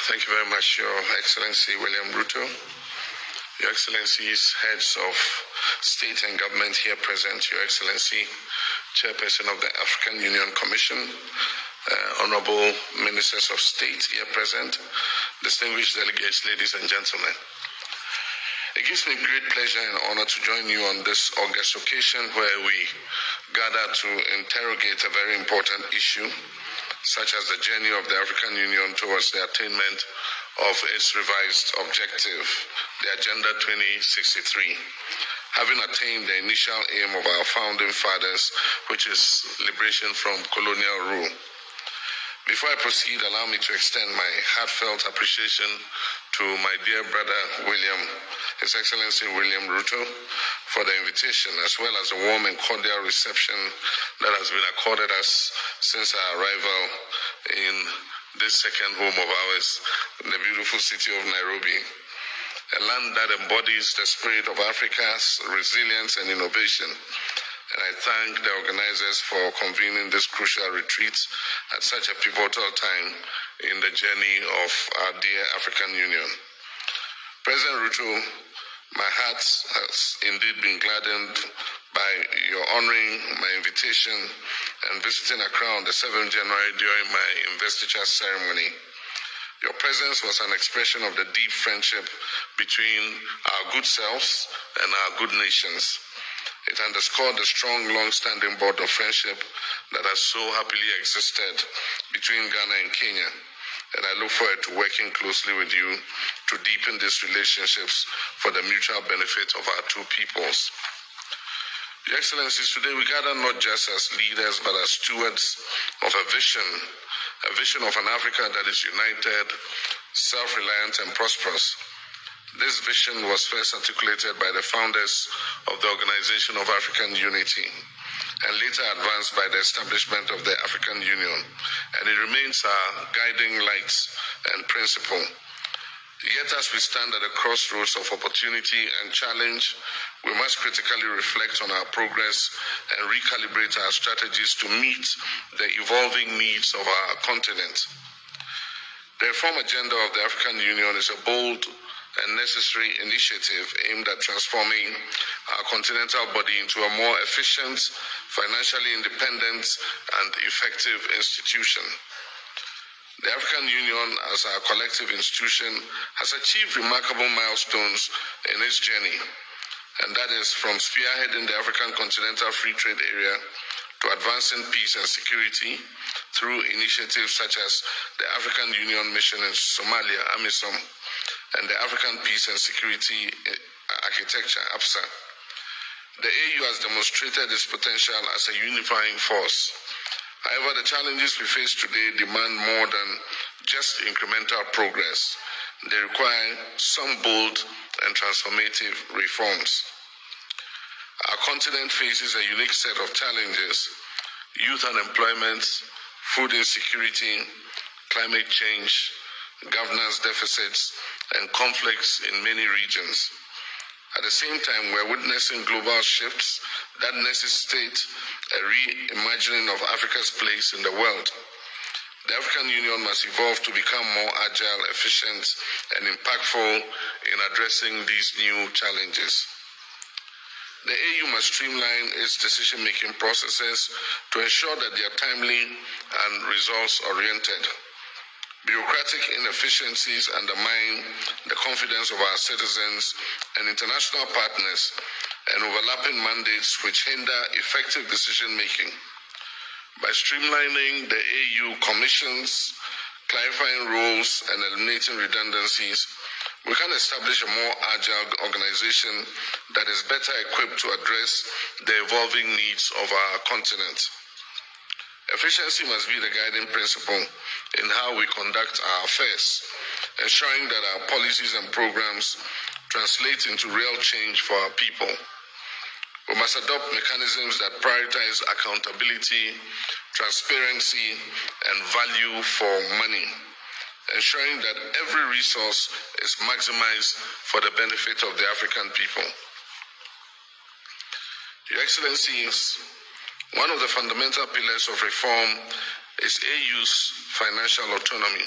Thank you very much, Your Excellency William Ruto, Your Excellencies, heads of state and government here present, Your Excellency, Chairperson of the African Union Commission, Honorable Ministers of State here present, distinguished delegates, ladies and gentlemen. It gives me great pleasure and honor to join you on this august occasion where we gather to interrogate a very important issue, such as the journey of the African Union towards the attainment of its revised objective, the Agenda 2063, having attained the initial aim of our founding fathers, which is liberation from colonial rule. Before I proceed, allow me to extend my heartfelt appreciation to my dear brother William, His Excellency William Ruto, for the invitation, as well as the warm and cordial reception that has been accorded us since our arrival in this second home of ours, in the beautiful city of Nairobi, a land that embodies the spirit of Africa's resilience and innovation. And I thank the organizers for convening this crucial retreat at such a pivotal time in the journey of our dear African Union. President Ruto, my heart has indeed been gladdened by your honoring my invitation and visiting Accra on the 7th January during my investiture ceremony. Your presence was an expression of the deep friendship between our good selves and our good nations. It underscored the strong, long-standing bond of friendship that has so happily existed between Ghana and Kenya. And I look forward to working closely with you to deepen these relationships for the mutual benefit of our two peoples. Your Excellencies, today we gather not just as leaders, but as stewards of a vision of an Africa that is united, self-reliant, and prosperous. This vision was first articulated by the founders of the Organization of African Unity and later advanced by the establishment of the African Union, and it remains our guiding light and principle. Yet as we stand at the crossroads of opportunity and challenge, we must critically reflect on our progress and recalibrate our strategies to meet the evolving needs of our continent. The reform agenda of the African Union is a bold and necessary initiative aimed at transforming our continental body into a more efficient, financially independent, and effective institution. The African Union, as our collective institution, has achieved remarkable milestones in its journey, and that is from spearheading the African Continental Free Trade Area to advancing peace and security through initiatives such as the African Union Mission in Somalia, AMISOM, and the African Peace and Security Architecture, APSA. The AU has demonstrated its potential as a unifying force. However, the challenges we face today demand more than just incremental progress. They require some bold and transformative reforms. Our continent faces a unique set of challenges: youth unemployment, food insecurity, climate change, governance deficits, and conflicts in many regions. At the same time, we're witnessing global shifts that necessitate a reimagining of Africa's place in the world. The African Union must evolve to become more agile, efficient, and impactful in addressing these new challenges. The AU must streamline its decision-making processes to ensure that they are timely and results-oriented. Bureaucratic inefficiencies undermine the confidence of our citizens and international partners, and overlapping mandates which hinder effective decision-making. By streamlining the AU commissions, clarifying roles, and eliminating redundancies, we can establish a more agile organization that is better equipped to address the evolving needs of our continent. Efficiency must be the guiding principle in how we conduct our affairs, ensuring that our policies and programs translate into real change for our people. We must adopt mechanisms that prioritize accountability, transparency, and value for money, ensuring that every resource is maximized for the benefit of the African people. Your Excellencies, one of the fundamental pillars of reform is AU's financial autonomy.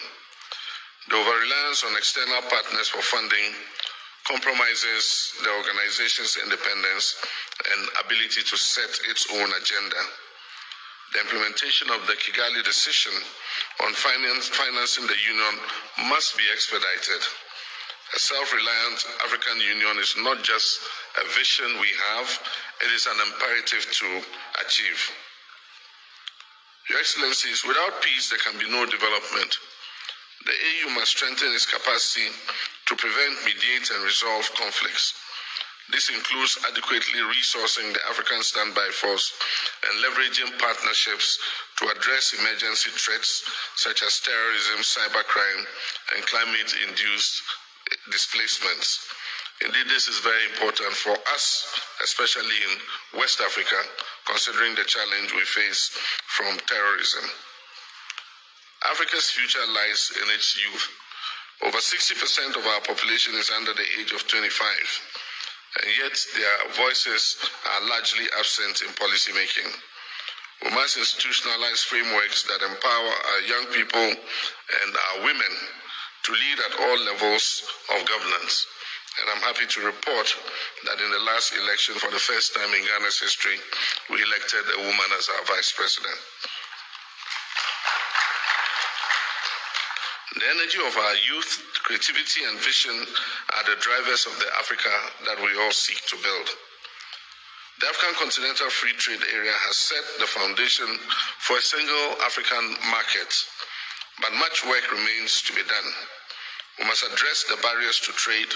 The over-reliance on external partners for funding compromises the organization's independence and ability to set its own agenda. The implementation of the Kigali decision on financing the Union must be expedited. A self-reliant African Union is not just a vision we have, it is an imperative to achieve. Your Excellencies, without peace there can be no development. The AU must strengthen its capacity to prevent, mediate, and resolve conflicts. This includes adequately resourcing the African Standby Force and leveraging partnerships to address emergency threats such as terrorism, cybercrime, and climate-induced displacements. Indeed, this is very important for us, especially in West Africa, considering the challenge we face from terrorism. Africa's future lies in its youth. Over 60% of our population is under the age of 25, and yet their voices are largely absent in policymaking. We must institutionalize frameworks that empower our young people and our women to lead at all levels of governance. And I'm happy to report that in the last election, for the first time in Ghana's history, we elected a woman as our vice president. The energy of our youth, creativity, and vision are the drivers of the Africa that we all seek to build. The African Continental Free Trade Area has set the foundation for a single African market, but much work remains to be done. We must address the barriers to trade,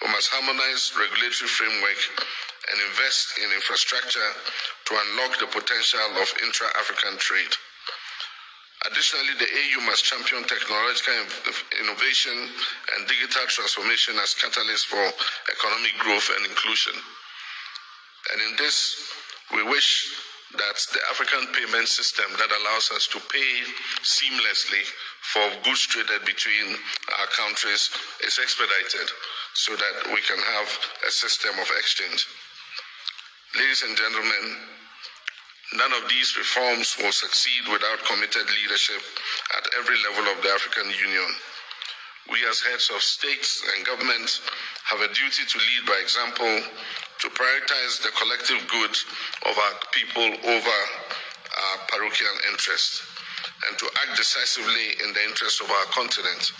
we must harmonize regulatory framework, and invest in infrastructure to unlock the potential of intra-African trade. Additionally, the AU must champion technological innovation and digital transformation as catalysts for economic growth and inclusion. And in this, we wish that the African payment system that allows us to pay seamlessly for goods traded between our countries is expedited so that we can have a system of exchange. Ladies and gentlemen, none of these reforms will succeed without committed leadership at every level of the African Union. We as heads of states and government have a duty to lead by example, to prioritize the collective good of our people over our parochial interests, and to act decisively in the interest of our continent.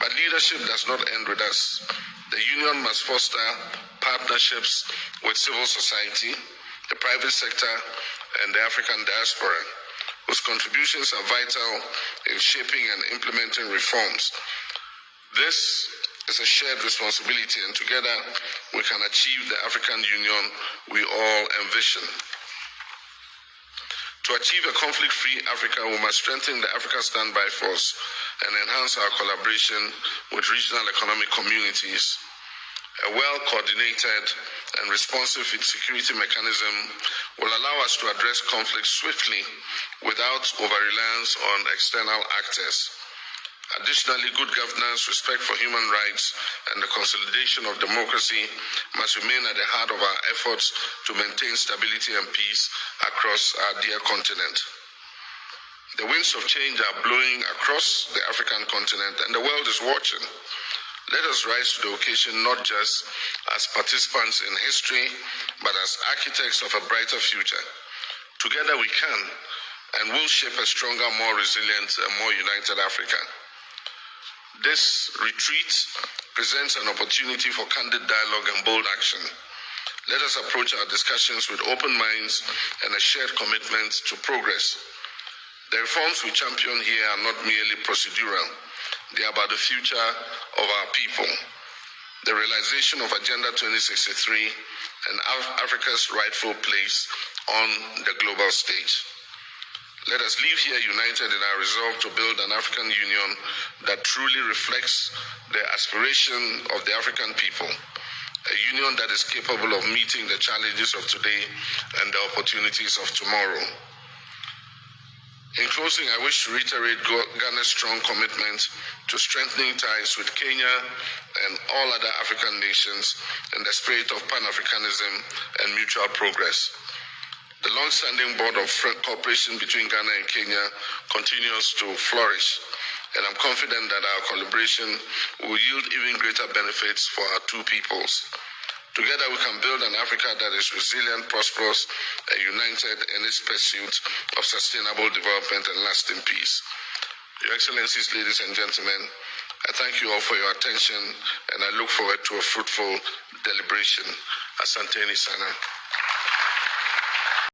But leadership does not end with us. The Union must foster partnerships with civil society, the private sector, and the African diaspora, whose contributions are vital in shaping and implementing reforms. This is a shared responsibility, and together we can achieve the African Union we all envision. To achieve a conflict-free Africa, we must strengthen the Africa Standby Force and enhance our collaboration with regional economic communities. A well-coordinated and responsive security mechanism will allow us to address conflicts swiftly without over-reliance on external actors. Additionally, good governance, respect for human rights, and the consolidation of democracy must remain at the heart of our efforts to maintain stability and peace across our dear continent. The winds of change are blowing across the African continent, and the world is watching. Let us rise to the occasion not just as participants in history, but as architects of a brighter future. Together we can and will shape a stronger, more resilient, and more united Africa. This retreat presents an opportunity for candid dialogue and bold action. Let us approach our discussions with open minds and a shared commitment to progress. The reforms we champion here are not merely procedural. They are about the future of our people, the realization of Agenda 2063, and Africa's rightful place on the global stage. Let us leave here united in our resolve to build an African Union that truly reflects the aspiration of the African people, a union that is capable of meeting the challenges of today and the opportunities of tomorrow. In closing, I wish to reiterate Ghana's strong commitment to strengthening ties with Kenya and all other African nations in the spirit of Pan-Africanism and mutual progress. The long-standing board of cooperation between Ghana and Kenya continues to flourish, and I'm confident that our collaboration will yield even greater benefits for our two peoples. Together we can build an Africa that is resilient, prosperous, and united in its pursuit of sustainable development and lasting peace. Your Excellencies, ladies and gentlemen, I thank you all for your attention, and I look forward to a fruitful deliberation. Asante Sana.